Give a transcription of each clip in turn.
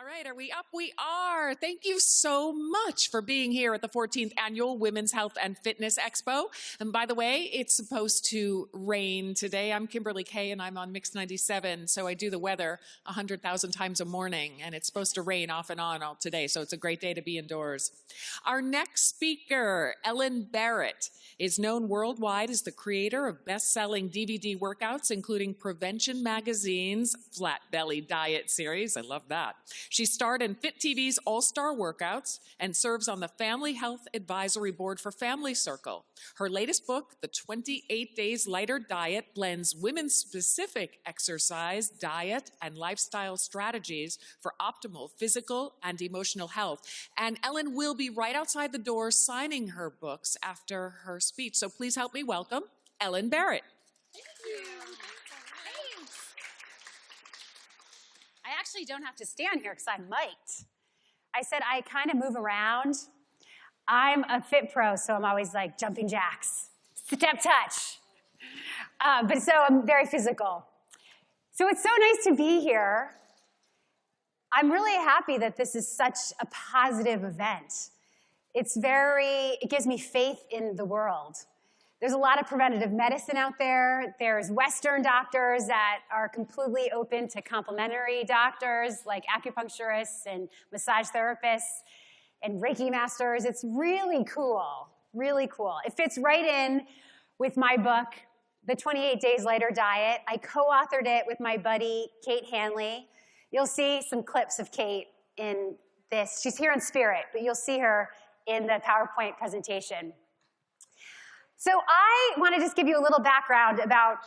All right, are we up? We are. Thank you so much for being here at the 14th Annual Women's Health and Fitness Expo. And by the way, it's supposed to rain today. I'm Kimberly Kay, and I'm on Mix 97, so I do the weather 100,000 times a morning, and it's supposed to rain off and on all today, so it's a great day to be indoors. Our next speaker, Ellen Barrett, is known worldwide as the creator of best-selling DVD workouts, including Prevention Magazine's Flat Belly Diet series. I love that. She starred in Fit TV's All-Star Workouts and serves on the Family Health Advisory Board for Family Circle. Her latest book, The 28 Days Lighter Diet, blends women-specific exercise, diet, and lifestyle strategies for optimal physical and emotional health. And Ellen will be right outside the door signing her books after her speech. So please help me welcome Ellen Barrett. Thank you. Thanks. I actually don't have to stand here because I'm mic'd. I said I kind of move around. I'm a fit pro, so I'm always like jumping jacks, step touch. But so I'm very physical. So it's so nice to be here. I'm really happy that this is such a positive event. It gives me faith in the world. There's a lot of preventative medicine out there. There's Western doctors that are completely open to complementary doctors like acupuncturists and massage therapists and Reiki masters. It's really cool, really cool. It fits right in with my book, The 28 Days Lighter Diet. I co-authored it with my buddy, Kate Hanley. You'll see some clips of Kate in this. She's here in spirit, but you'll see her in the PowerPoint presentation. So I want to just give you a little background about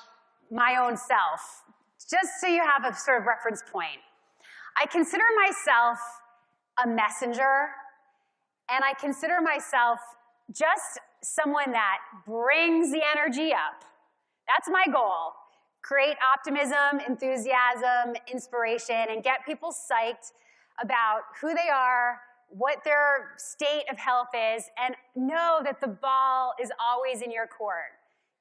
my own self, just so you have a sort of reference point. I consider myself a messenger, and I consider myself just someone that brings the energy up. That's my goal. Create optimism, enthusiasm, inspiration, and get people psyched about who they are, what their state of health is, and know that the ball is always in your court.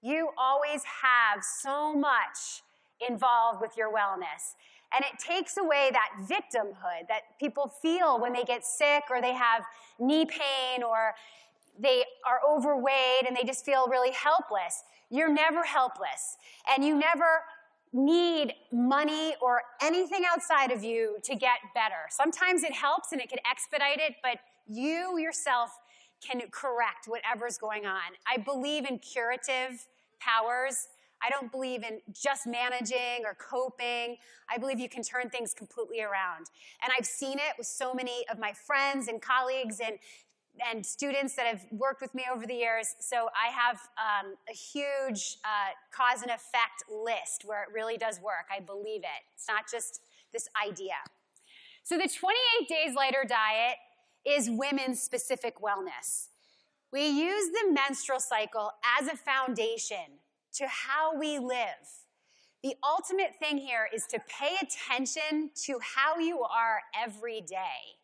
You always have so much involved with your wellness. And it takes away that victimhood that people feel when they get sick or they have knee pain or they are overweight and they just feel really helpless. You're never helpless, and you never need money or anything outside of you to get better. Sometimes it helps and it can expedite it, but you yourself can correct whatever's going on. I believe in curative powers. I don't believe in just managing or coping. I believe you can turn things completely around. And I've seen it with so many of my friends and colleagues and students that have worked with me over the years. So I have a huge cause and effect list where it really does work. I believe it. It's not just this idea. So the 28 Days Lighter Diet is women's specific wellness. We use the menstrual cycle as a foundation to how we live. The ultimate thing here is to pay attention to how you are every day.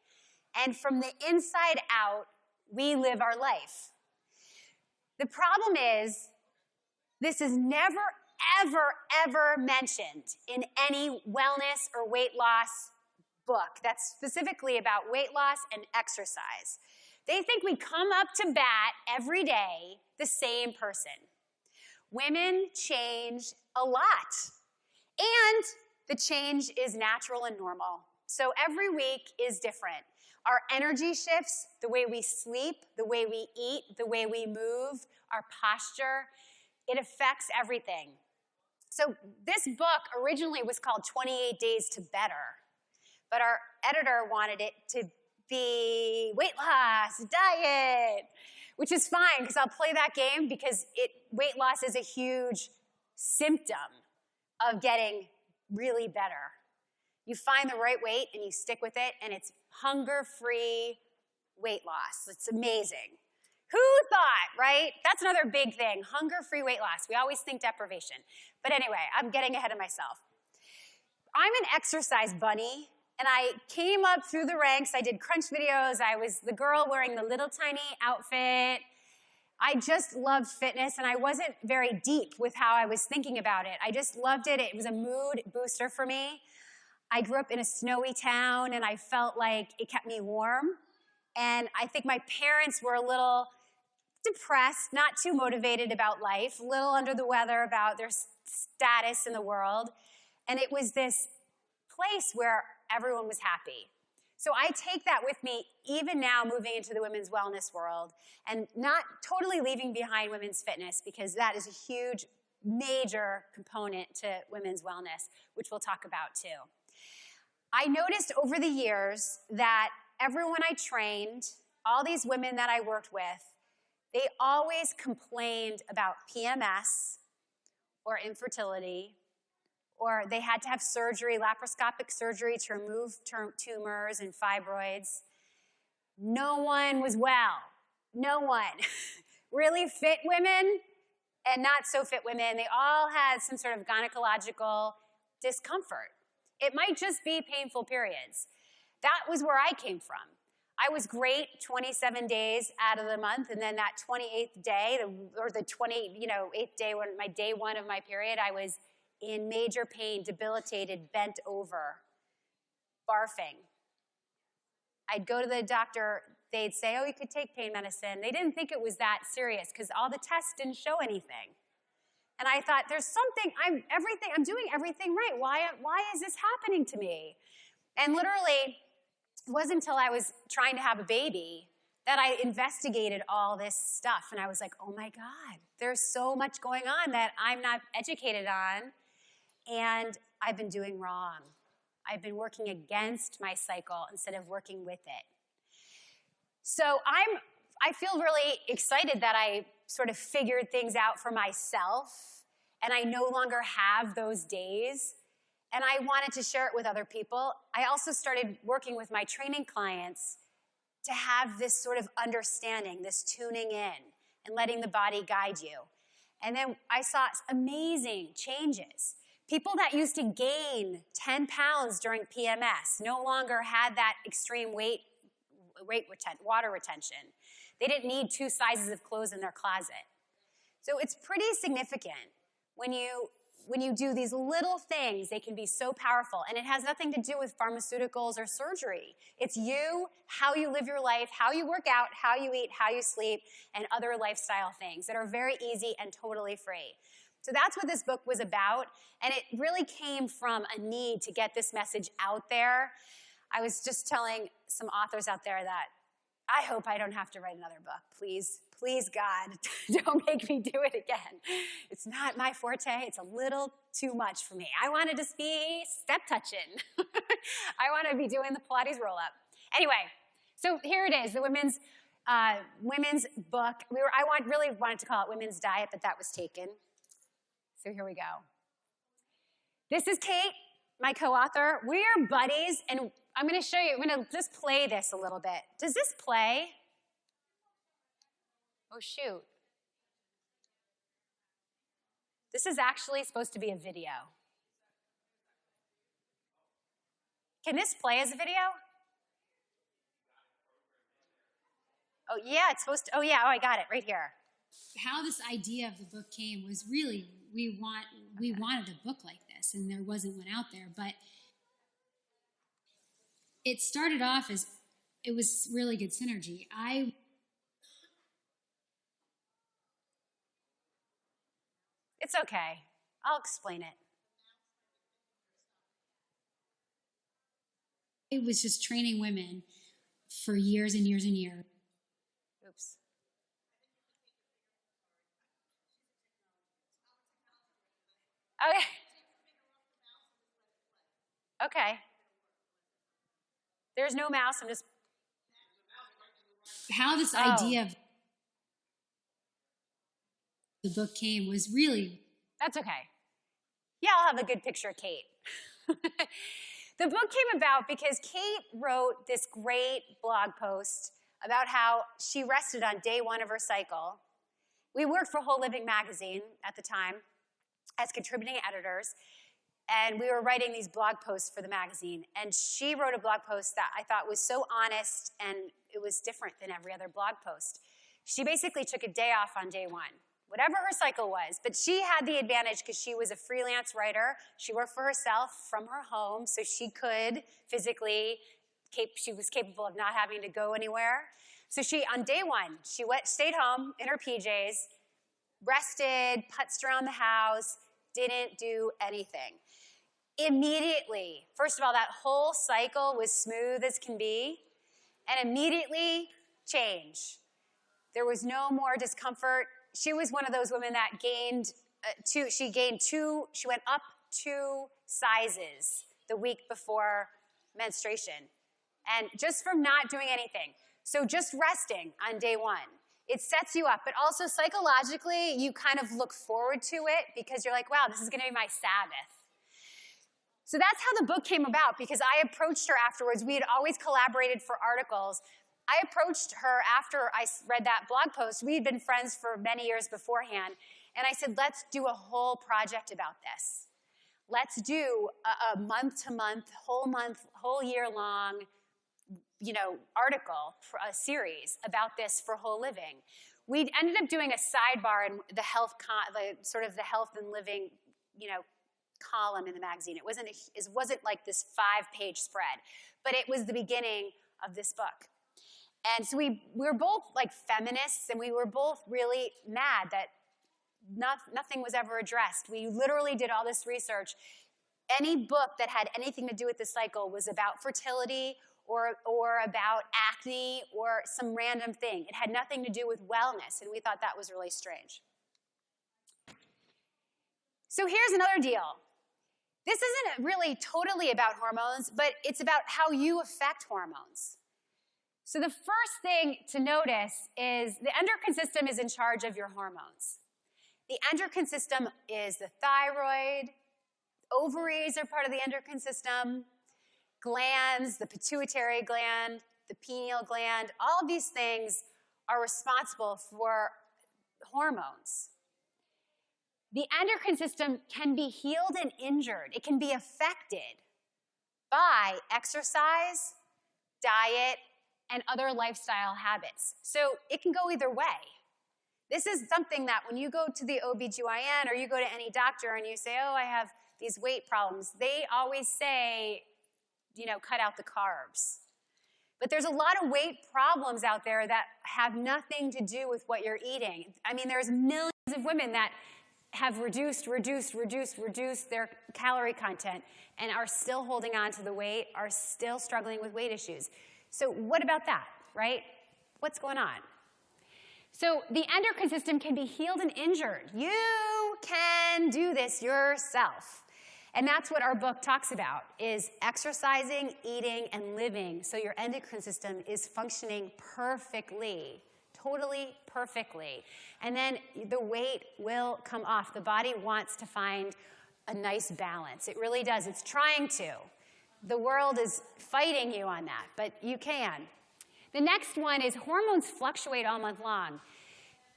And from the inside out, we live our life. The problem is, this is never, ever, ever mentioned in any wellness or weight loss book that's specifically about weight loss and exercise. They think we come up to bat every day the same person. Women change a lot, and the change is natural and normal. So every week is different. Our energy shifts, the way we sleep, the way we eat, the way we move, our posture, it affects everything. So this book originally was called 28 Days to Better, but our editor wanted it to be weight loss, diet, which is fine because I'll play that game because weight loss is a huge symptom of getting really better. You find the right weight and you stick with it, and it's hunger-free weight loss. It's amazing. Who thought, right? That's another big thing, hunger-free weight loss. We always think deprivation. But anyway, I'm getting ahead of myself. I'm an exercise bunny, and I came up through the ranks. I did crunch videos. I was the girl wearing the little tiny outfit. I just loved fitness, and I wasn't very deep with how I was thinking about it. I just loved it. It was a mood booster for me. I grew up in a snowy town, and I felt like it kept me warm. And I think my parents were a little depressed, not too motivated about life, a little under the weather about their status in the world. And it was this place where everyone was happy. So I take that with me even now moving into the women's wellness world, and not totally leaving behind women's fitness, because that is a huge, major component to women's wellness, which we'll talk about too. I noticed over the years that everyone I trained, all these women that I worked with, they always complained about PMS or infertility, or they had to have surgery, laparoscopic surgery to remove tumors and fibroids. No one was well. No one. Really fit women and not so fit women, they all had some sort of gynecological discomfort. It might just be painful periods. That was where I came from. I was great 27 days out of the month, and then that 28th day, or the 28th day, when my day one of my period, I was in major pain, debilitated, bent over, barfing. I'd go to the doctor, they'd say, oh, you could take pain medicine. They didn't think it was that serious because all the tests didn't show anything. And I thought, there's something, I'm doing everything right. Why is this happening to me? And literally, it wasn't until I was trying to have a baby that I investigated all this stuff. And I was like, oh my God, there's so much going on that I'm not educated on, and I've been doing wrong. I've been working against my cycle instead of working with it. So I feel really excited that I sort of figured things out for myself, and I no longer have those days. And I wanted to share it with other people. I also started working with my training clients to have this sort of understanding, this tuning in, and letting the body guide you. And then I saw amazing changes. People that used to gain 10 pounds during PMS no longer had that extreme water retention. They didn't need 2 sizes of clothes in their closet. So it's pretty significant when you do these little things. They can be so powerful, and it has nothing to do with pharmaceuticals or surgery. It's you, how you live your life, how you work out, how you eat, how you sleep, and other lifestyle things that are very easy and totally free. So that's what this book was about, and it really came from a need to get this message out there. I was just telling some authors out there that I hope I don't have to write another book. Please, please, God, don't make me do it again. It's not my forte. It's a little too much for me. I want to just be step touching. I want to be doing the Pilates roll up. Anyway, so here it is, the women's book. Really wanted to call it Women's Diet, but that was taken. So here we go. This is Kate, my co-author. We are buddies, and I'm going to show you. I'm going to just play this a little bit. Does this play? Oh, shoot. This is actually supposed to be a video. Can this play as a video? Oh, yeah, it's supposed to. Oh, yeah, I got it right here. How this idea of the book came was really, we wanted a book like this, and there wasn't one out there, but it started off as, it was really good synergy. It's okay. I'll explain it. It was just training women for years and years and years. Oops. Okay. Okay. There's no mouse. I'm just. How this idea of the book came was really. That's okay. Yeah, I'll have a good picture of Kate. The book came about because Kate wrote this great blog post about how she rested on day one of her cycle. We worked for Whole Living magazine at the time as contributing editors, and we were writing these blog posts for the magazine. And she wrote a blog post that I thought was so honest, and it was different than every other blog post. She basically took a day off on day one, whatever her cycle was. But she had the advantage because she was a freelance writer. She worked for herself from her home, so she could physically, she was capable of not having to go anywhere. So she, on day one, she stayed home in her PJs, rested, putzed around the house, didn't do anything. Immediately, first of all, that whole cycle was smooth as can be, and immediately change. There was no more discomfort. She was one of those women that gained she went up 2 sizes the week before menstruation. And just from not doing anything. So just resting on day one. It sets you up, but also psychologically, you kind of look forward to it because you're like, wow, this is gonna be my Sabbath. So that's how the book came about, because I approached her afterwards. We had always collaborated for articles. I approached her after I read that blog post. We had been friends for many years beforehand. And I said, let's do a whole project about this. Let's do a month-to-month, whole year-long, article, for a series about this for Whole Living. We ended up doing a sidebar in the health, the health and living, column in the magazine. It wasn't like this 5-page spread, but it was the beginning of this book. And so we were both like feminists, and we were both really mad that nothing was ever addressed. We literally did all this research. Any book that had anything to do with the cycle was about fertility or about acne or some random thing. It had nothing to do with wellness, and we thought that was really strange. So here's another deal. This isn't really totally about hormones, but it's about how you affect hormones. So the first thing to notice is the endocrine system is in charge of your hormones. The endocrine system is the thyroid, ovaries are part of the endocrine system, glands, the pituitary gland, the pineal gland, all of these things are responsible for hormones. The endocrine system can be healed and injured. It can be affected by exercise, diet, and other lifestyle habits. So it can go either way. This is something that when you go to the OBGYN or you go to any doctor and you say, oh, I have these weight problems, they always say, cut out the carbs. But there's a lot of weight problems out there that have nothing to do with what you're eating. I mean, there's millions of women that have reduced their calorie content and are still holding on to the weight, are still struggling with weight issues. So what about that, right? What's going on? So the endocrine system can be healed and injured. You can do this yourself. And that's what our book talks about, is exercising, eating, and living so your endocrine system is functioning perfectly, totally perfectly. And then the weight will come off. The body wants to find a nice balance. It really does. It's trying to. The world is fighting you on that, but you can. The next one is hormones fluctuate all month long.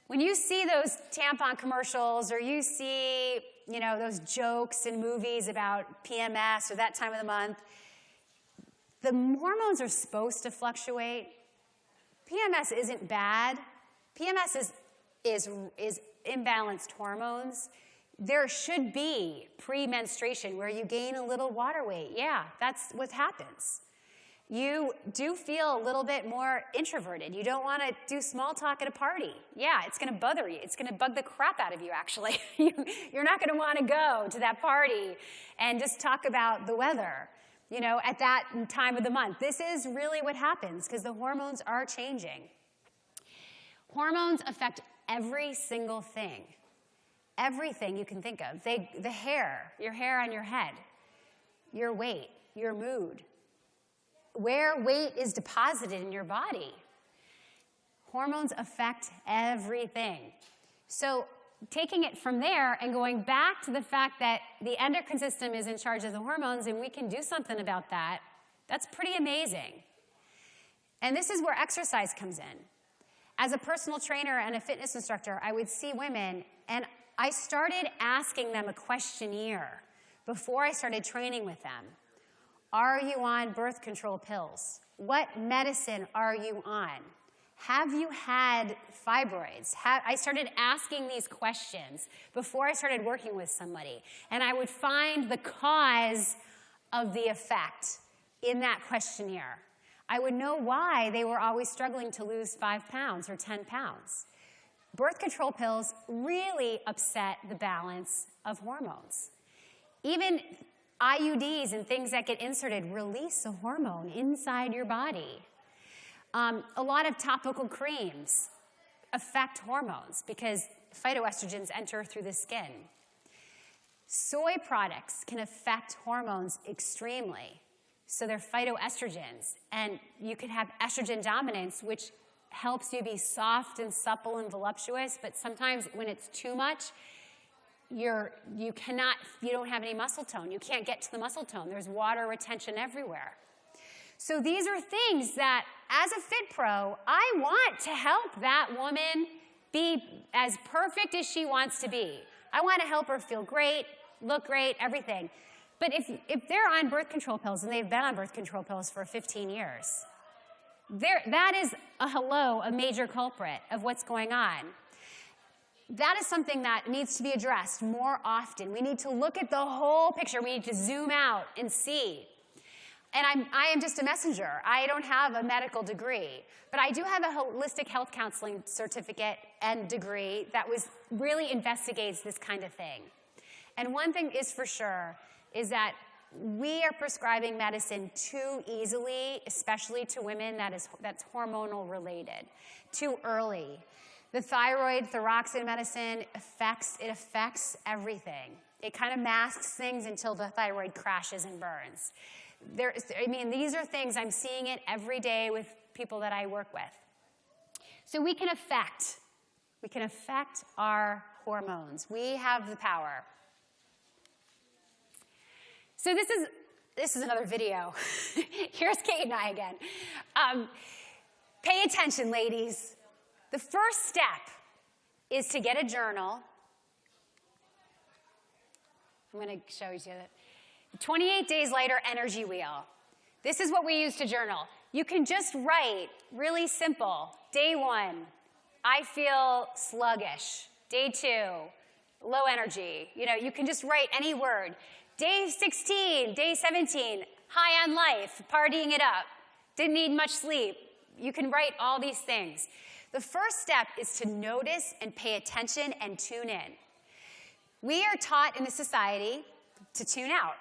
When you see those tampon commercials or you see, those jokes in movies about PMS or that time of the month, the hormones are supposed to fluctuate. PMS isn't bad. PMS is imbalanced hormones. There should be pre-menstruation where you gain a little water weight. Yeah, that's what happens. You do feel a little bit more introverted. You don't want to do small talk at a party. Yeah, it's going to bother you. It's going to bug the crap out of you, actually. You're not going to want to go to that party and just talk about the weather, at that time of the month. This is really what happens because the hormones are changing. Hormones affect every single thing. Everything you can think of. The hair, your hair on your head, your weight, your mood, where weight is deposited in your body. Hormones affect everything. So taking it from there and going back to the fact that the endocrine system is in charge of the hormones and we can do something about that, that's pretty amazing. And this is where exercise comes in. As a personal trainer and a fitness instructor, I would see women and I started asking them a questionnaire before I started training with them. Are you on birth control pills? What medicine are you on? Have you had fibroids? I started asking these questions before I started working with somebody, and I would find the cause of the effect in that questionnaire. I would know why they were always struggling to lose 5 pounds or 10 pounds. Birth control pills really upset the balance of hormones. Even IUDs and things that get inserted release a hormone inside your body. A lot of topical creams affect hormones because phytoestrogens enter through the skin. Soy products can affect hormones extremely. So they're phytoestrogens, and you could have estrogen dominance, which helps you be soft and supple and voluptuous, but sometimes when it's too much, you don't have any muscle tone. You can't get to the muscle tone. There's water retention everywhere. So these are things that, as a Fit Pro, I want to help that woman be as perfect as she wants to be. I want to help her feel great, look great, everything. But if they're on birth control pills, and they've been on birth control pills for 15 years, that is a major culprit of what's going on. That is something that needs to be addressed more often. We need to look at the whole picture. We need to zoom out and see. And I am just a messenger. I don't have a medical degree, but I do have a holistic health counseling certificate and degree that really investigates this kind of thing. And one thing is for sure is that we are prescribing medicine too easily, especially to women that's hormonal related, too early. The thyroxine medicine affects everything. It kind of masks things until the thyroid crashes and burns. These are things, I'm seeing it every day with people that I work with. So we can affect our hormones. We have the power. So this is another video. Here's Kate and I again. Pay attention, ladies. The first step is to get a journal. I'm going to show you that. 28 days later, energy wheel. This is what we use to journal. You can just write, really simple. Day 1, I feel sluggish. Day 2, low energy. You can just write any word. Day 16, day 17, high on life, partying it up. Didn't need much sleep. You can write all these things. The first step is to notice and pay attention and tune in. We are taught in the society to tune out.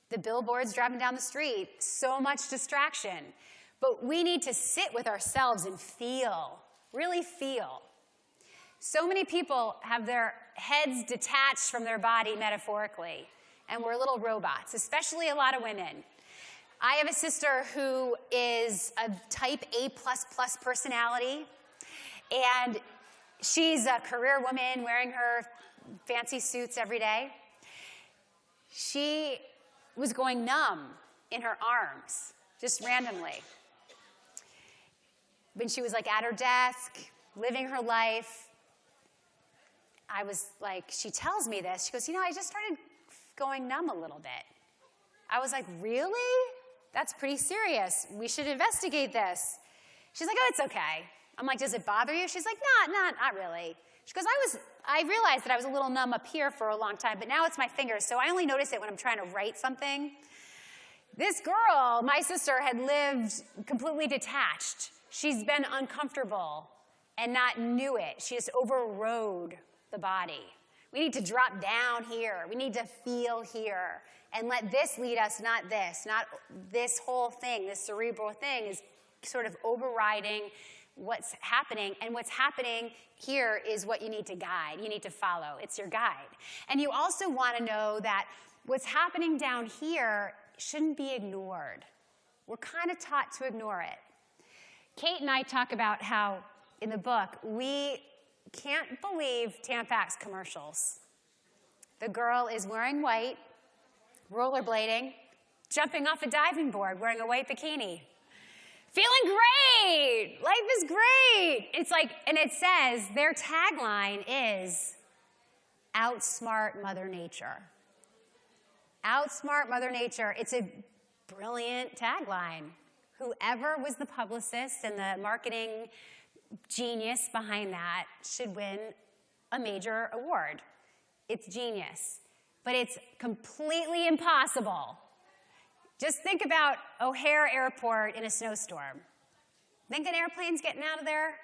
The billboards driving down the street, so much distraction. But we need to sit with ourselves and feel, really feel. So many people have their heads detached from their body metaphorically, and we're little robots, especially a lot of women. I have a sister who is a type A++ personality, and she's a career woman wearing her fancy suits every day. She was going numb in her arms, just randomly. When she was at her desk, living her life, I was like, she tells me this. She goes, I just started going numb a little bit. I was like, really? That's pretty serious. We should investigate this. She's like, oh, it's okay. I'm like, does it bother you? She's like, not really. She goes, I realized that I was a little numb up here for a long time, but now it's my fingers, so I only notice it when I'm trying to write something. This girl, my sister, had lived completely detached. She's been uncomfortable and not knew it. She just overrode the body. We need to drop down here. We need to feel here and let this lead us, not this whole thing. This cerebral thing is sort of overriding what's happening, and what's happening here is what you need to guide. You need to follow. It's your guide. And you also want to know that what's happening down here shouldn't be ignored. We're kind of taught to ignore it. Kate and I talk about how, in the book, we can't believe Tampax commercials. The girl is wearing white, rollerblading, jumping off a diving board, wearing a white bikini. Feeling great! Life is great! And it says, their tagline is, outsmart Mother Nature. Outsmart Mother Nature. It's a brilliant tagline. Whoever was the publicist and the marketing genius behind that should win a major award. It's genius. But it's completely impossible. Just think about O'Hare Airport in a snowstorm. Think an airplane's getting out of there?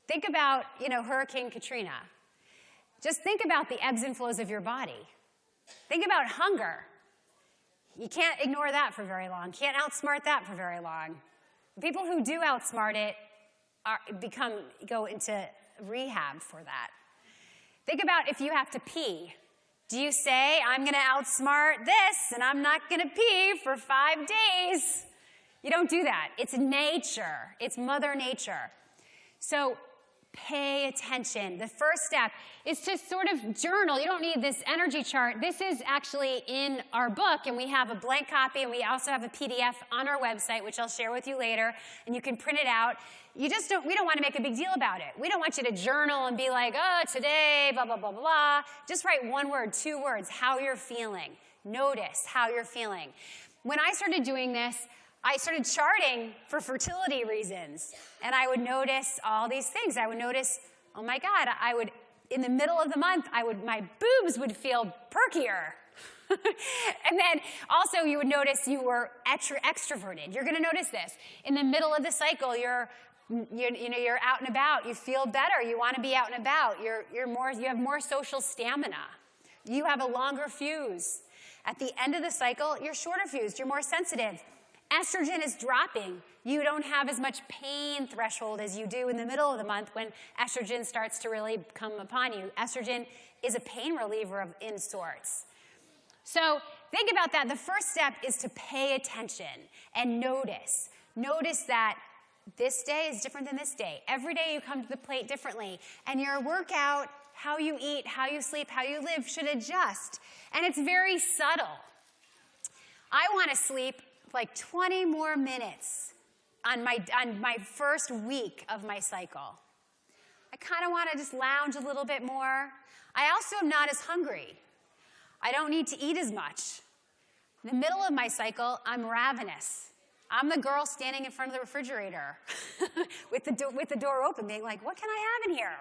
Think about, Hurricane Katrina. Just think about the ebbs and flows of your body. Think about hunger. You can't ignore that for very long. Can't outsmart that for very long. People who do outsmart it go into rehab for that. Think about if you have to pee. Do you say, I'm going to outsmart this and I'm not going to pee for 5 days? You don't do that. It's nature. It's Mother Nature. So pay attention. The first step is to sort of journal. You don't need this energy chart. This is actually in our book, and we have a blank copy, and we also have a PDF on our website, which I'll share with you later, and you can print it out. We don't want to make a big deal about it. We don't want you to journal and be like, oh, today, blah, blah, blah, blah. Just write 1 word, 2 words, how you're feeling. Notice how you're feeling. When I started doing this, I started charting for fertility reasons, and I would notice all these things. I would notice, oh my God, in the middle of the month, my boobs would feel perkier. And then also you would notice you were extroverted. You're going to notice this. In the middle of the cycle, you're out and about. You feel better. You want to be out and about. You have more social stamina. You have a longer fuse. At the end of the cycle, you're shorter fused. You're more sensitive. Estrogen is dropping. You don't have as much pain threshold as you do in the middle of the month when estrogen starts to really come upon you. Estrogen is a pain reliever in sorts. So think about that. The first step is to pay attention and notice. Notice that this day is different than this day. Every day you come to the plate differently. And your workout, how you eat, how you sleep, how you live should adjust. And it's very subtle. I want to sleep like 20 more minutes on my first week of my cycle. I kind of want to just lounge a little bit more. I also am not as hungry. I don't need to eat as much. In the middle of my cycle, I'm ravenous. I'm the girl standing in front of the refrigerator with the door open, being like, what can I have in here?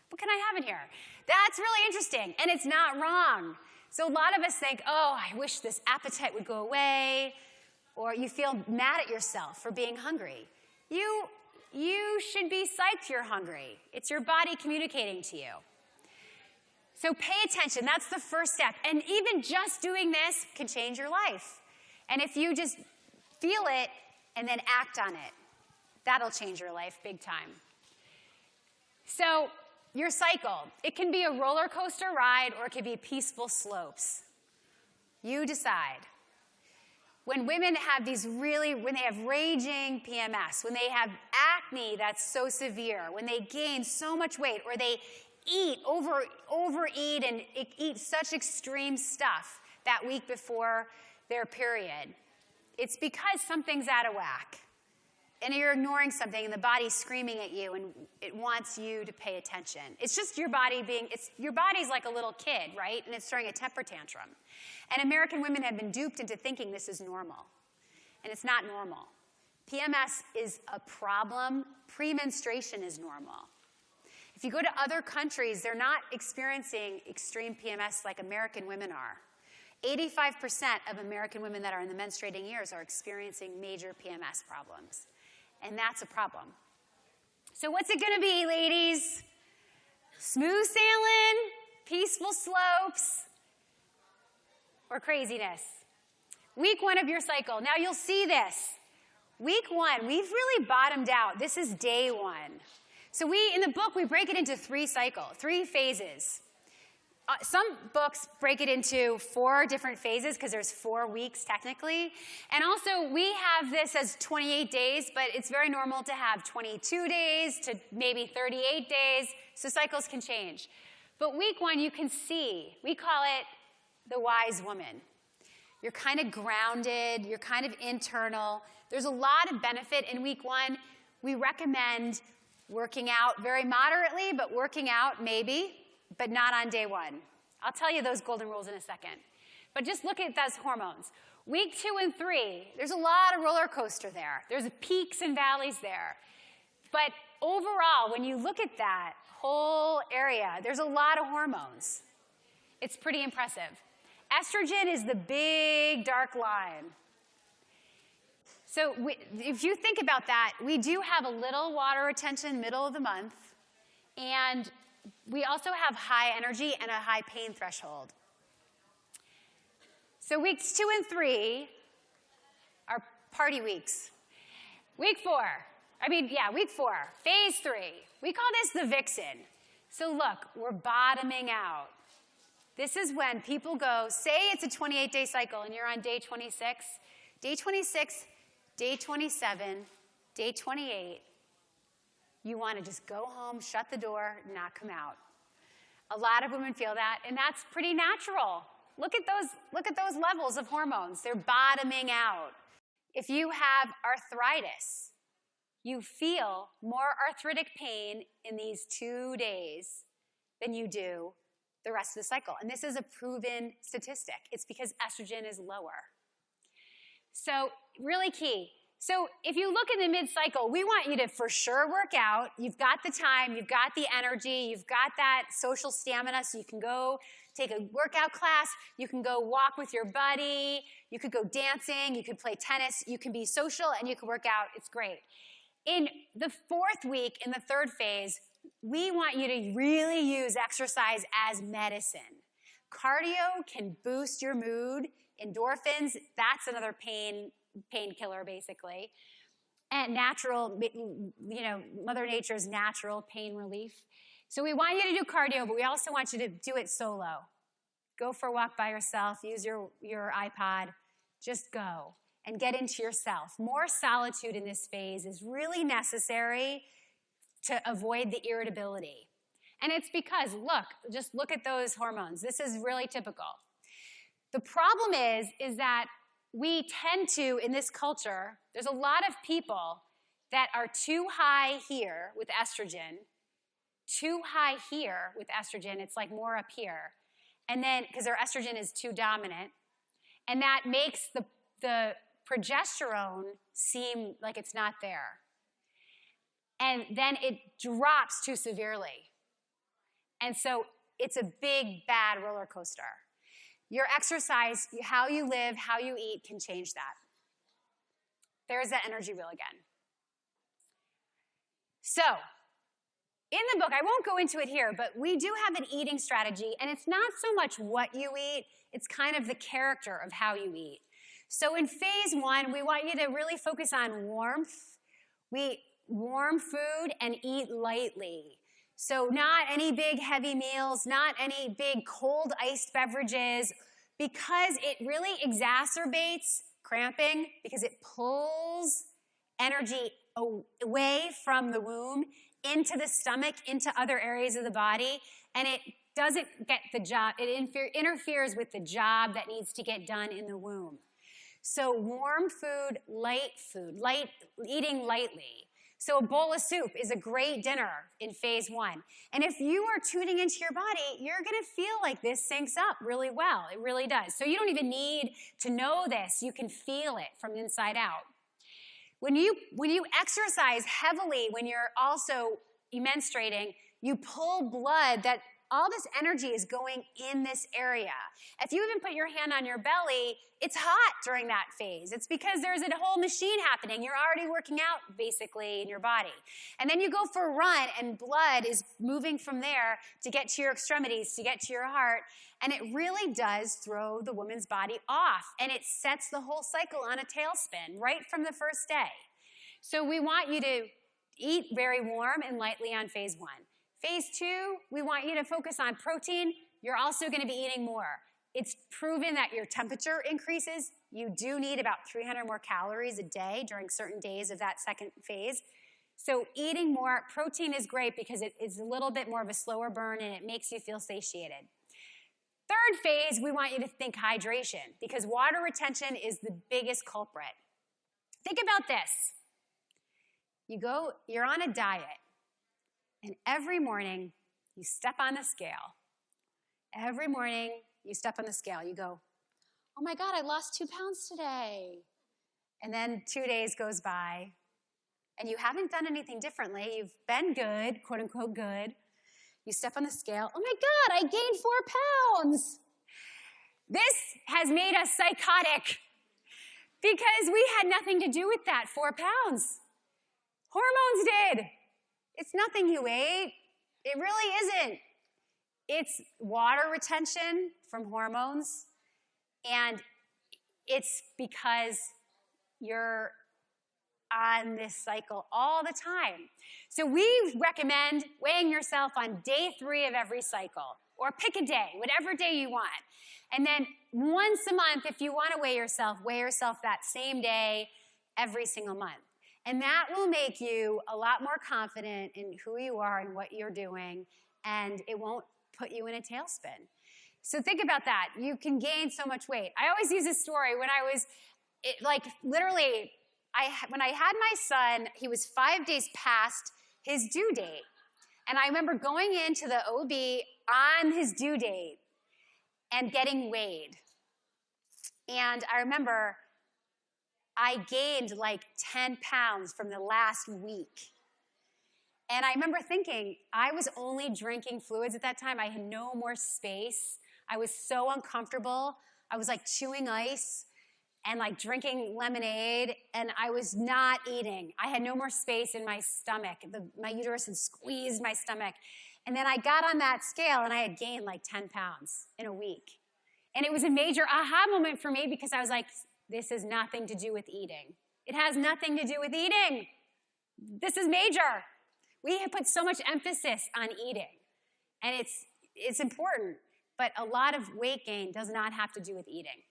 What can I have in here? That's really interesting, and it's not wrong. So a lot of us think, oh, I wish this appetite would go away. Or you feel mad at yourself for being hungry. You should be psyched you're hungry. It's your body communicating to you. So pay attention. That's the first step. And even just doing this can change your life. And if you just feel it and then act on it, that'll change your life big time. So your cycle, it can be a roller coaster ride or it can be peaceful slopes. You decide. When women have when they have raging PMS, when they have acne that's so severe, when they gain so much weight, or they overeat and eat such extreme stuff that week before their period, it's because something's out of whack. And you're ignoring something and the body's screaming at you and it wants you to pay attention. It's just your body's like a little kid, right? And it's throwing a temper tantrum. And American women have been duped into thinking this is normal. And it's not normal. PMS is a problem. Premenstruation is normal. If you go to other countries, they're not experiencing extreme PMS like American women are. 85% of American women that are in the menstruating years are experiencing major PMS problems. And that's a problem. So what's it going to be, ladies? Smooth sailing, peaceful slopes, or craziness? Week 1 of your cycle. Now you'll see this. Week 1, we've really bottomed out. This is day 1. So in the book, we break it into 3 phases. Some books break it into 4 different phases because there's 4 weeks technically. And also we have this as 28 days, but it's very normal to have 22 days to maybe 38 days. So cycles can change. But week 1, you can see, we call it the wise woman. You're kind of grounded, you're kind of internal. There's a lot of benefit in week 1. We recommend working out very moderately, but working out maybe, but not on day 1. I'll tell you those golden rules in a second. But just look at those hormones. Week 2 and 3, there's a lot of roller coaster there. There's peaks and valleys there. But overall, when you look at that whole area, there's a lot of hormones. It's pretty impressive. Estrogen is the big dark line. So if you think about that, we do have a little water retention middle of the month, and we also have high energy and a high pain threshold. So weeks 2 and 3 are party weeks. Week 4, phase 3. We call this the vixen. So look, we're bottoming out. This is when people go, say it's a 28-day cycle and you're on day 26. Day 26, day 27, day 28, you want to just go home, shut the door, not come out. A lot of women feel that, and that's pretty natural. Look at those levels of hormones. They're bottoming out. If you have arthritis, you feel more arthritic pain in these 2 days than you do the rest of the cycle. And this is a proven statistic. It's because estrogen is lower. So really key. So if you look in the mid-cycle, we want you to for sure work out. You've got the time, you've got the energy, you've got that social stamina, so you can go take a workout class, you can go walk with your buddy, you could go dancing, you could play tennis, you can be social, and you can work out. It's great. In the 4th week, in the 3rd phase, we want you to really use exercise as medicine. Cardio can boost your mood. Endorphins, that's another painkiller, basically. And natural, Mother Nature's natural pain relief. So we want you to do cardio, but we also want you to do it solo. Go for a walk by yourself, use your iPod, just go and get into yourself. More solitude in this phase is really necessary to avoid the irritability. And it's because, just look at those hormones. This is really typical. The problem is that we tend to, in this culture, there's a lot of people that are too high here with estrogen, too high here with estrogen, it's like more up here, and then, because their estrogen is too dominant, and that makes the progesterone seem like it's not there. And then it drops too severely. And so it's a big, bad roller coaster. Your exercise, how you live, how you eat can change that. There's that energy wheel again. So, in the book, I won't go into it here, but we do have an eating strategy, and it's not so much what you eat, it's kind of the character of how you eat. So in phase 1, we want you to really focus on warmth. Warm food and eat lightly. So not any big heavy meals, not any big cold iced beverages, because it really exacerbates cramping, because it pulls energy away from the womb into the stomach, into other areas of the body, and it doesn't get the job, it interferes with the job that needs to get done in the womb. So warm food, eating lightly. So a bowl of soup is a great dinner in phase 1. And if you are tuning into your body, you're going to feel like this syncs up really well. It really does. So you don't even need to know this. You can feel it from the inside out. When you exercise heavily, when you're also menstruating, you pull blood that all this energy is going in this area. If you even put your hand on your belly, it's hot during that phase. It's because there's a whole machine happening. You're already working out, basically, in your body. And then you go for a run, and blood is moving from there to get to your extremities, to get to your heart. And it really does throw the woman's body off. And it sets the whole cycle on a tailspin right from the first day. So we want you to eat very warm and lightly on phase 1. Phase 2, we want you to focus on protein. You're also going to be eating more. It's proven that your temperature increases. You do need about 300 more calories a day during certain days of that second phase. So eating more protein is great because it is a little bit more of a slower burn and it makes you feel satiated. Third phase, we want you to think hydration because water retention is the biggest culprit. Think about this. You're on a diet. And every morning, you step on the scale. Every morning, you step on the scale. You go, oh my God, I lost 2 pounds today. And then 2 days goes by, and you haven't done anything differently. You've been good, quote unquote good. You step on the scale, oh my God, I gained 4 pounds. This has made us psychotic because we had nothing to do with that 4 pounds. Hormones did. It's nothing you ate. It really isn't. It's water retention from hormones, and it's because you're on this cycle all the time. So we recommend weighing yourself on day 3 of every cycle, or pick a day, whatever day you want. And then once a month, if you want to weigh yourself that same day every single month. And that will make you a lot more confident in who you are and what you're doing, and it won't put you in a tailspin. So think about that. You can gain so much weight. I always use this story when I was, literally, when I had my son, he was 5 days past his due date. And I remember going into the OB on his due date and getting weighed. And I remember I gained like 10 pounds from the last week. And I remember thinking, I was only drinking fluids at that time. I had no more space. I was so uncomfortable. I was like chewing ice and like drinking lemonade, and I was not eating. I had no more space in my stomach. My uterus had squeezed my stomach. And then I got on that scale, and I had gained like 10 pounds in a week. And it was a major aha moment for me because I was like, this has nothing to do with eating. It has nothing to do with eating. This is major. We have put so much emphasis on eating, and it's important, but a lot of weight gain does not have to do with eating.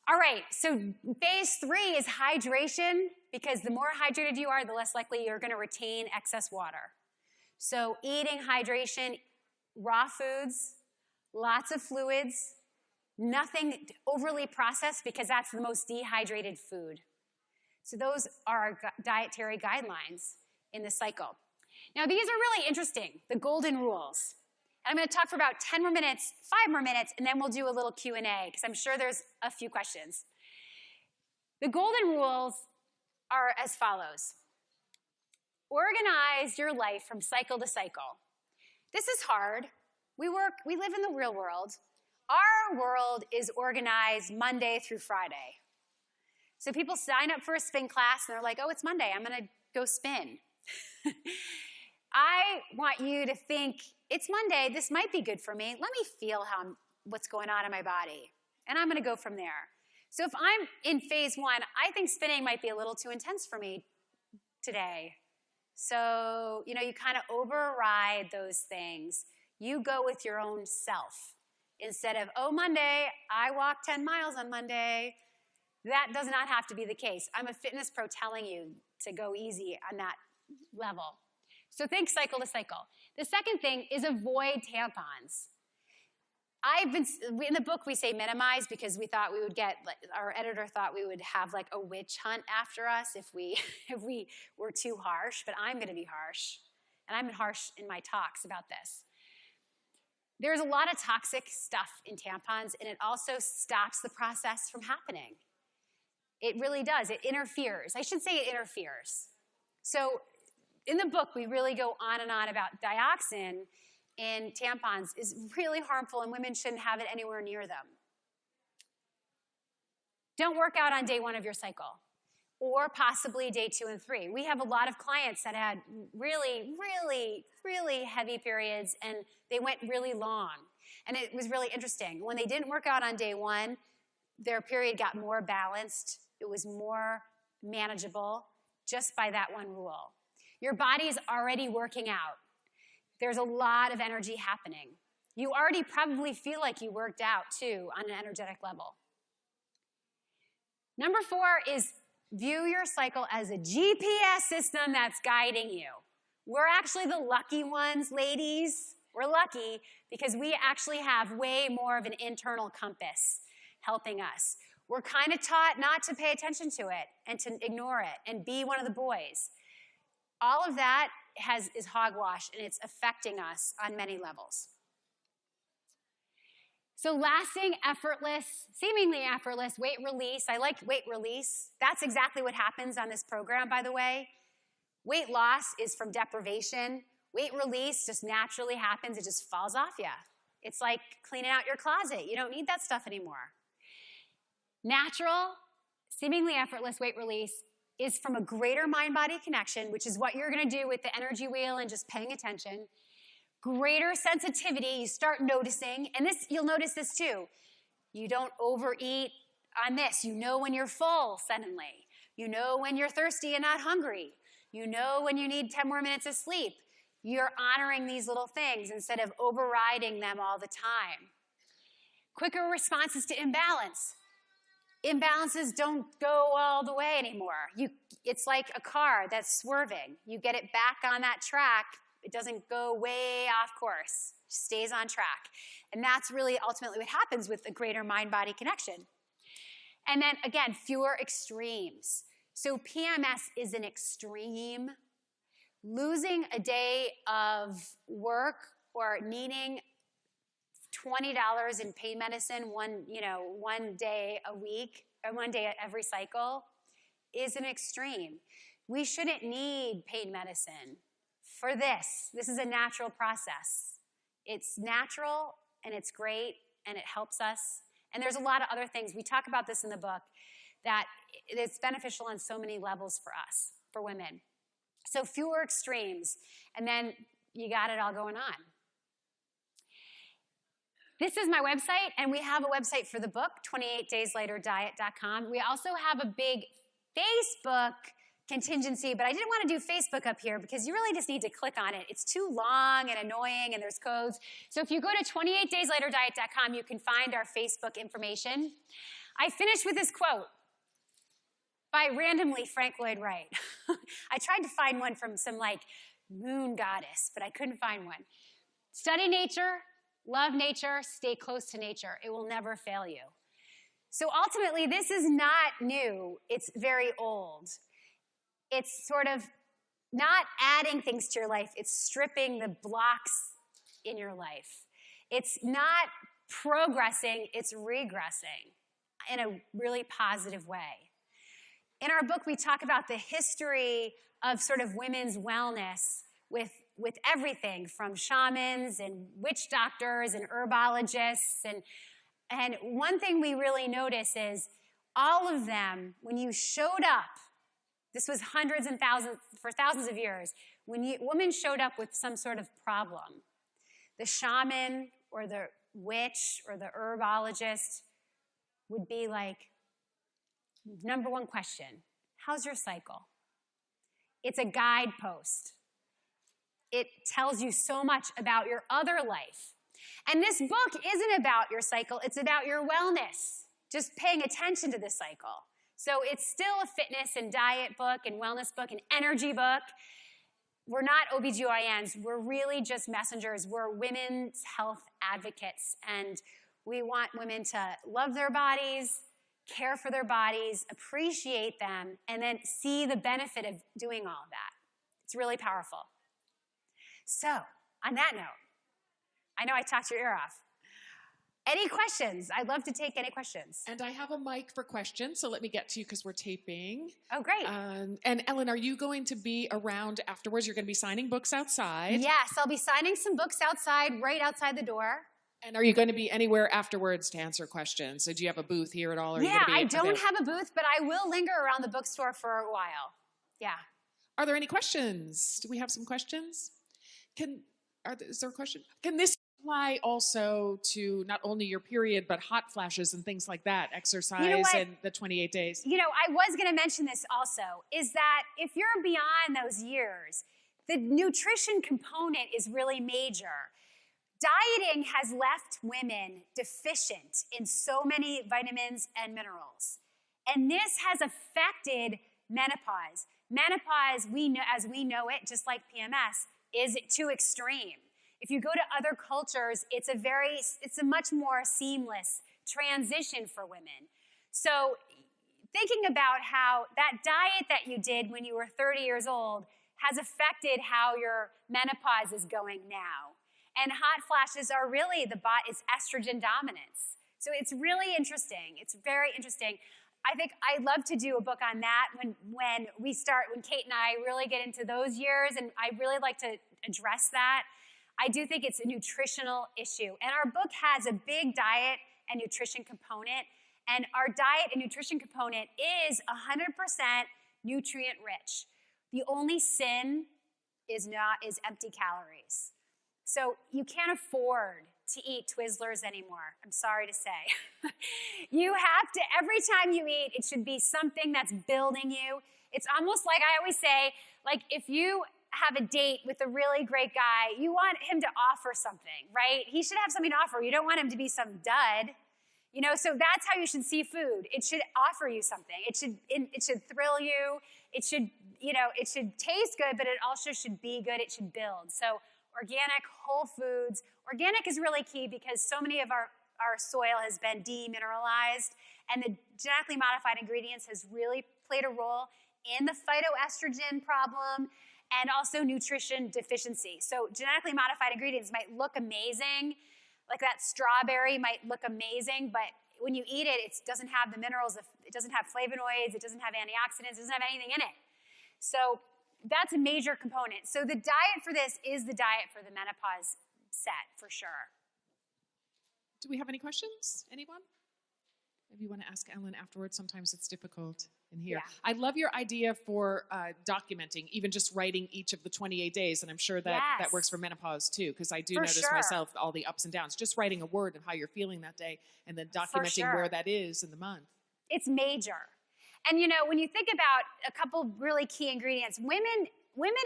All right, so phase 3 is hydration, because the more hydrated you are, the less likely you're going to retain excess water. So eating, hydration, raw foods, lots of fluids, nothing overly processed, because that's the most dehydrated food. So those are our dietary guidelines in the cycle. Now, these are really interesting, the golden rules. And I'm going to talk for about 10 more minutes, 5 more minutes, and then we'll do a little Q&A, because I'm sure there's a few questions. The golden rules are as follows. Organize your life from cycle to cycle. This is hard. We live in the real world. Our world is organized Monday through Friday. So people sign up for a spin class, and they're like, oh, it's Monday, I'm going to go spin. I want you to think, it's Monday, this might be good for me. Let me feel what's going on in my body, and I'm going to go from there. So if I'm in phase 1, I think spinning might be a little too intense for me today. So, you kind of override those things. You go with your own self. Instead of, oh, Monday, I walked 10 miles on Monday. That does not have to be the case. I'm a fitness pro telling you to go easy on that level. So think cycle to cycle. The second thing is avoid tampons. In the book we say minimize, because we thought we would our editor thought we would have like a witch hunt after us if we were too harsh, but I'm going to be harsh. And I'm harsh in my talks about this. There's a lot of toxic stuff in tampons, and it also stops the process from happening. It really does. It interferes. I should say it interferes. So in the book, we really go on and on about dioxin in tampons is really harmful, and women shouldn't have it anywhere near them. Don't work out on day 1 of your cycle, or possibly day 2 and 3. We have a lot of clients that had really, really, really heavy periods, and they went really long. And it was really interesting. When they didn't work out on day 1, their period got more balanced. It was more manageable just by that one rule. Your body is already working out. There's a lot of energy happening. You already probably feel like you worked out, too, on an energetic level. Number 4 is view your cycle as a GPS system that's guiding you. We're actually the lucky ones, ladies. We're lucky because we actually have way more of an internal compass helping us. We're kind of taught not to pay attention to it and to ignore it and be one of the boys. All of that is hogwash, and it's affecting us on many levels. So lasting, effortless, seemingly effortless weight release. I like weight release. That's exactly what happens on this program, by the way. Weight loss is from deprivation. Weight release just naturally happens. It just falls off you. It's like cleaning out your closet. You don't need that stuff anymore. Natural, seemingly effortless weight release is from a greater mind-body connection, which is what you're going to do with the energy wheel and just paying attention. Greater sensitivity, you start noticing, and this, you'll notice this too. You don't overeat on this. You know when you're full suddenly. You know when you're thirsty and not hungry. You know when you need 10 more minutes of sleep. You're honoring these little things instead of overriding them all the time. Quicker responses to imbalance. Imbalances don't go all the way anymore. It's like a car that's swerving. You get it back on that track. It doesn't go way off course. It stays on track. And that's really ultimately what happens with a greater mind-body connection. And then, again, fewer extremes. So PMS is an extreme. Losing a day of work or needing $20 in pain medicine one day a week, or one day at every cycle is an extreme. We shouldn't need pain medicine for this. This is a natural process. It's natural, and it's great, and it helps us. And there's a lot of other things. We talk about this in the book, that it's beneficial on so many levels for us, for women. So fewer extremes, and then you got it all going on. This is my website, and we have a website for the book, 28dayslaterdiet.com. We also have a big Facebook contingency, but I didn't want to do Facebook up here because you really just need to click on it. It's too long and annoying, and there's codes. So if you go to 28dayslaterdiet.com, you can find our Facebook information. I finished with this quote by randomly Frank Lloyd Wright. I tried to find one from some moon goddess, but I couldn't find one. Study nature, love nature, stay close to nature. It will never fail you. So ultimately, this is not new. It's very old. It's sort of not adding things to your life. It's stripping the blocks in your life. It's not progressing. It's regressing in a really positive way. In our book, we talk about the history of sort of women's wellness with everything from shamans and witch doctors and herbologists. And one thing we really notice is all of them, when you showed up, this was hundreds and thousands, for thousands of years, when women showed up with some sort of problem, the shaman or the witch or the herbologist would be like, number one question, how's your cycle? It's a guidepost. It tells you so much about your other life. And this book isn't about your cycle, it's about your wellness, just paying attention to the cycle. So it's still a fitness and diet book and wellness book and energy book. We're not OBGYNs. We're really just messengers. We're women's health advocates, and we want women to love their bodies, care for their bodies, appreciate them, and then see the benefit of doing all of that. It's really powerful. So, on that note, I know I talked your ear off. Any questions? I'd love to take any questions. And I have a mic for questions, so let me get to you because we're taping. Oh, great. And Ellen, are you going to be around afterwards? You're going to be signing books outside? Yes, I'll be signing some books outside, right outside the door. And are you going to be anywhere afterwards to answer questions? So do you have a booth here at all? Or Yeah, I don't have a booth, but I will linger around the bookstore for a while. Yeah. Are there any questions? Do we have some questions? Is there a question? Can this apply also to not only your period, but hot flashes and things like that, exercise and the 28 days? I was going to mention this also, is that if you're beyond those years, the nutrition component is really major. Dieting has left women deficient in so many vitamins and minerals. And this has affected menopause. Menopause, as we know it, just like PMS, is too extreme. If you go to other cultures, it's a much more seamless transition for women. So thinking about how that diet that you did when you were 30 years old has affected how your menopause is going now. And hot flashes are really it's estrogen dominance. So it's really interesting. It's very interesting. I think I'd love to do a book on that when Kate and I really get into those years, and I really like to address that. I do think it's a nutritional issue. And our book has a big diet and nutrition component. And our diet and nutrition component is 100% nutrient rich. The only sin is empty calories. So you can't afford to eat Twizzlers anymore, I'm sorry to say. You have to, every time you eat, it should be something that's building you. It's almost like I always say, like if you have a date with a really great guy, you want him to offer something, right? He should have something to offer. You don't want him to be some dud. So that's how you should see food. It should offer you something. It should thrill you. It should taste good, but it also should be good. It should build. So organic, whole foods. Organic is really key because so many of our soil has been demineralized, and the genetically modified ingredients has really played a role in the phytoestrogen problem and also nutrition deficiency. So genetically modified ingredients might look amazing, like that strawberry might look amazing, but when you eat it, it doesn't have the minerals, it doesn't have flavonoids, it doesn't have antioxidants, it doesn't have anything in it. So that's a major component. So the diet for this is the diet for the menopause set, for sure. Do we have any questions? Anyone? Maybe you want to ask Ellen afterwards. Sometimes it's difficult in here. Yeah. I love your idea for documenting, even just writing each of the 28 days. And I'm sure that that works for menopause too, because I do notice myself all the ups and downs. Just writing a word of how you're feeling that day and then documenting where that is in the month. It's major. And when you think about a couple really key ingredients, women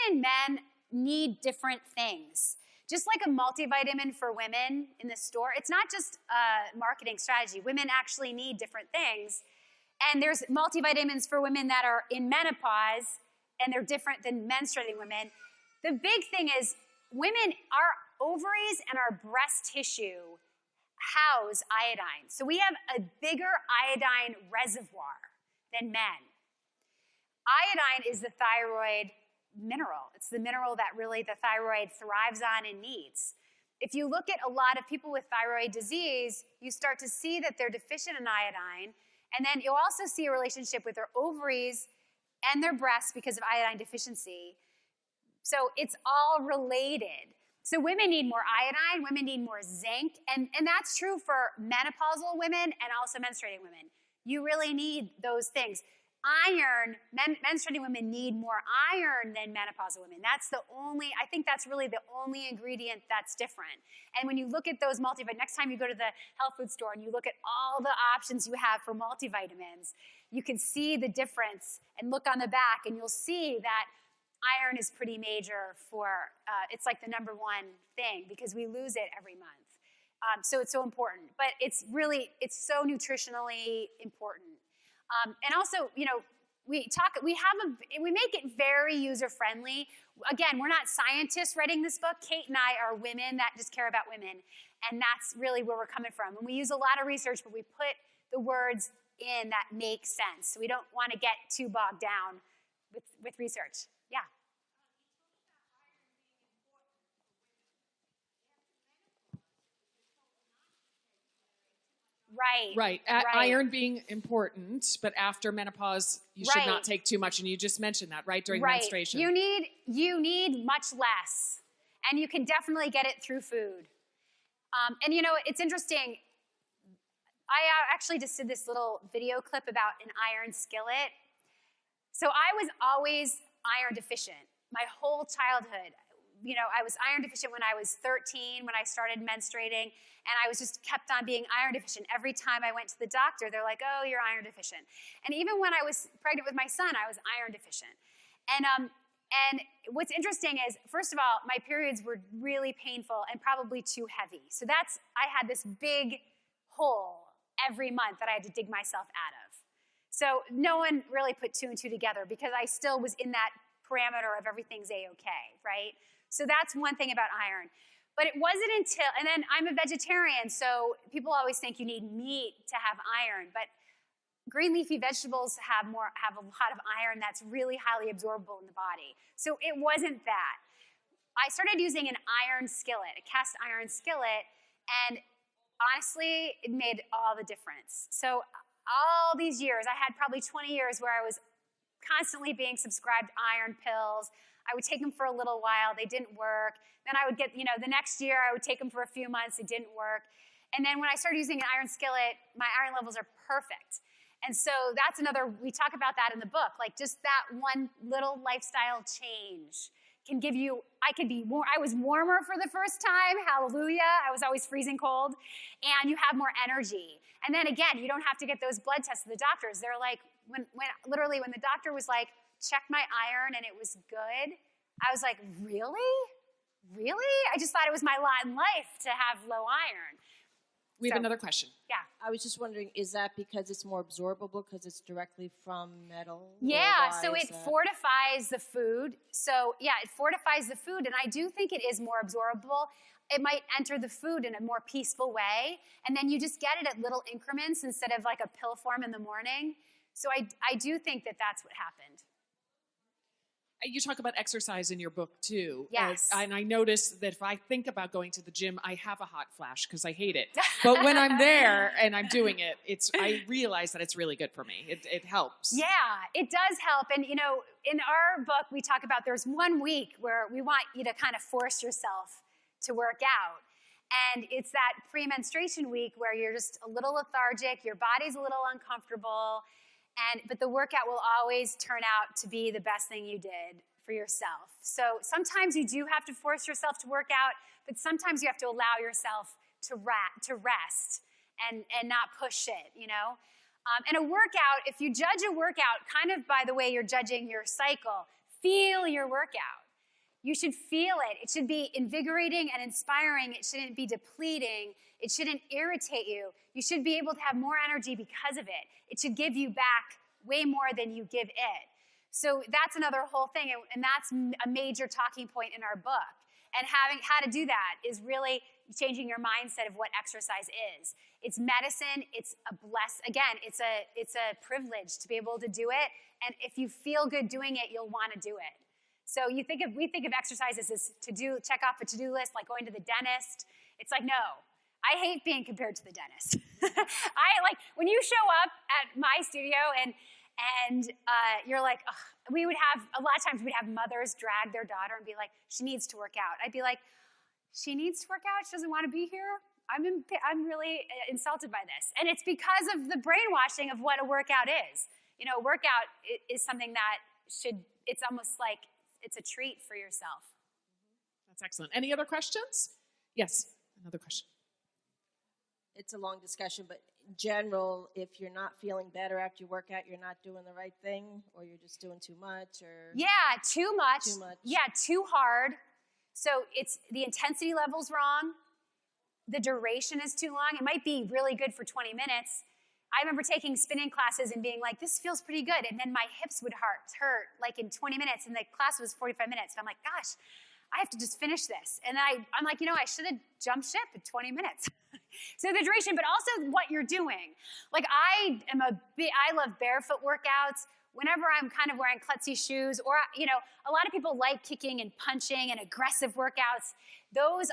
and men need different things. Just like a multivitamin for women in the store, it's not just a marketing strategy. Women actually need different things. And there's multivitamins for women that are in menopause, and they're different than menstruating women. The big thing is our ovaries and our breast tissue house iodine. So we have a bigger iodine reservoir than men. Iodine is the thyroid mineral. It's the mineral that really the thyroid thrives on and needs. If you look at a lot of people with thyroid disease, you start to see that they're deficient in iodine, and then you'll also see a relationship with their ovaries and their breasts because of iodine deficiency. So it's all related. So women need more iodine, women need more zinc, and that's true for menopausal women and also menstruating women. You really need those things. Iron, menstruating women need more iron than menopausal women. I think that's really the only ingredient that's different. And when you look at those next time you go to the health food store and you look at all the options you have for multivitamins, you can see the difference and look on the back and you'll see that iron is pretty major it's like the number one thing because we lose it every month. So it's so important, but it's so nutritionally important. And also, we make it very user-friendly. Again, we're not scientists writing this book. Kate and I are women that just care about women, and that's really where we're coming from. And we use a lot of research, but we put the words in that make sense. So we don't want to get too bogged down with research. Yeah. Right. Iron being important, but after menopause, you should not take too much. And you just mentioned that, right? During menstruation. You need much less. And you can definitely get it through food. And it's interesting. I actually just did this little video clip about an iron skillet. So I was always iron deficient my whole childhood. I was iron deficient when I was 13, when I started menstruating, and I was just kept on being iron deficient. Every time I went to the doctor, they're like, oh, you're iron deficient. And even when I was pregnant with my son, I was iron deficient. And what's interesting is, first of all, my periods were really painful and probably too heavy. So I had this big hole every month that I had to dig myself out of. So no one really put two and two together because I still was in that parameter of everything's A-okay, right? So that's one thing about iron. But it wasn't until, and then I'm a vegetarian, so people always think you need meat to have iron, but green leafy vegetables have a lot of iron that's really highly absorbable in the body. So it wasn't that. I started using an iron skillet, a cast iron skillet, and honestly, it made all the difference. So all these years, I had probably 20 years where I was constantly being subscribed iron pills. I would take them for a little while. They didn't work. Then I would get, the next year I would take them for a few months. It didn't work. And then when I started using an iron skillet, my iron levels are perfect. And so that's we talk about that in the book, like just that one little lifestyle change can give you, I was warmer for the first time, hallelujah. I was always freezing cold, and you have more energy. And then again, you don't have to get those blood tests to the doctors. They're like, when the doctor was like, check my iron and it was good, I was like, really? Really? I just thought it was my lot in life to have low iron. We have another question. Yeah. I was just wondering, is that because it's more absorbable because it's directly from metal? Yeah, so it fortifies the food. So yeah, it fortifies the food, and I do think it is more absorbable. It might enter the food in a more peaceful way, and then you just get it at little increments instead of like a pill form in the morning. So I do think that that's what happened. You talk about exercise in your book, too. Yes. And I notice that if I think about going to the gym, I have a hot flash because I hate it. But when I'm there and I'm doing it, I realize that it's really good for me. It helps. Yeah, it does help. And, in our book, we talk about there's 1 week where we want you to kind of force yourself to work out. And it's that pre-menstruation week where you're just a little lethargic, your body's a little uncomfortable, but the workout will always turn out to be the best thing you did for yourself. So sometimes you do have to force yourself to work out, but sometimes you have to allow yourself to rest and not push it, And a workout, if you judge a workout kind of by the way you're judging your cycle, feel your workout. You should feel it. It should be invigorating and inspiring. It shouldn't be depleting. It shouldn't irritate you. You should be able to have more energy because of it. It should give you back way more than you give it. So that's another whole thing, and that's a major talking point in our book. And how to do that is really changing your mindset of what exercise is. It's medicine. It's it's a privilege to be able to do it. And if you feel good doing it, you'll want to do it. So we think of exercise as this check off a to-do list, like going to the dentist. It's like, no, I hate being compared to the dentist. When you show up at my studio and you're like, ugh, a lot of times we'd have mothers drag their daughter and be like, she needs to work out. I'd be like, she needs to work out? She doesn't want to be here? I'm really insulted by this. And it's because of the brainwashing of what a workout is. A workout is something that it's almost like it's a treat for yourself. That's excellent. Any other questions? Yes, another question. It's a long discussion, but in general, if you're not feeling better after your workout, you're not doing the right thing, or you're just doing too much, or... Yeah, too much. Yeah, too hard. So it's the intensity level's wrong. The duration is too long. It might be really good for 20 minutes. I remember taking spinning classes and being like, this feels pretty good. And then my hips would hurt like in 20 minutes, and the class was 45 minutes. And I'm like, gosh, I have to just finish this. And then I'm like, I should have jumped ship in 20 minutes. So the duration, but also what you're doing. Like I love barefoot workouts. Whenever I'm kind of wearing klutzy shoes, or, a lot of people like kicking and punching and aggressive workouts. Those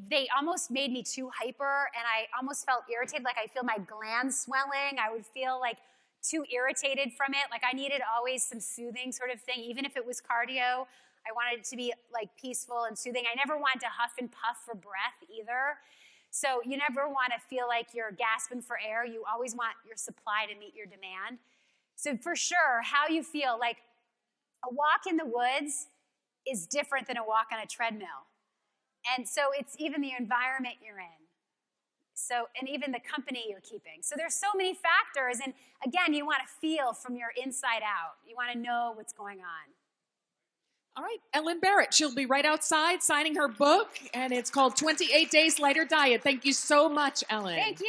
they almost made me too hyper, and I almost felt irritated. Like I feel my glands swelling. I would feel like too irritated from it. Like I needed always some soothing sort of thing. Even if it was cardio, I wanted it to be like peaceful and soothing. I never wanted to huff and puff for breath either. So you never want to feel like you're gasping for air. You always want your supply to meet your demand. So for sure, how you feel, like a walk in the woods is different than a walk on a treadmill. And so it's even the environment you're in. So, and even the company you're keeping. So there's so many factors. And again, you want to feel from your inside out. You want to know what's going on. All right, Ellen Barrett. She'll be right outside signing her book, and it's called 28 Days Lighter Diet. Thank you so much, Ellen. Thank you.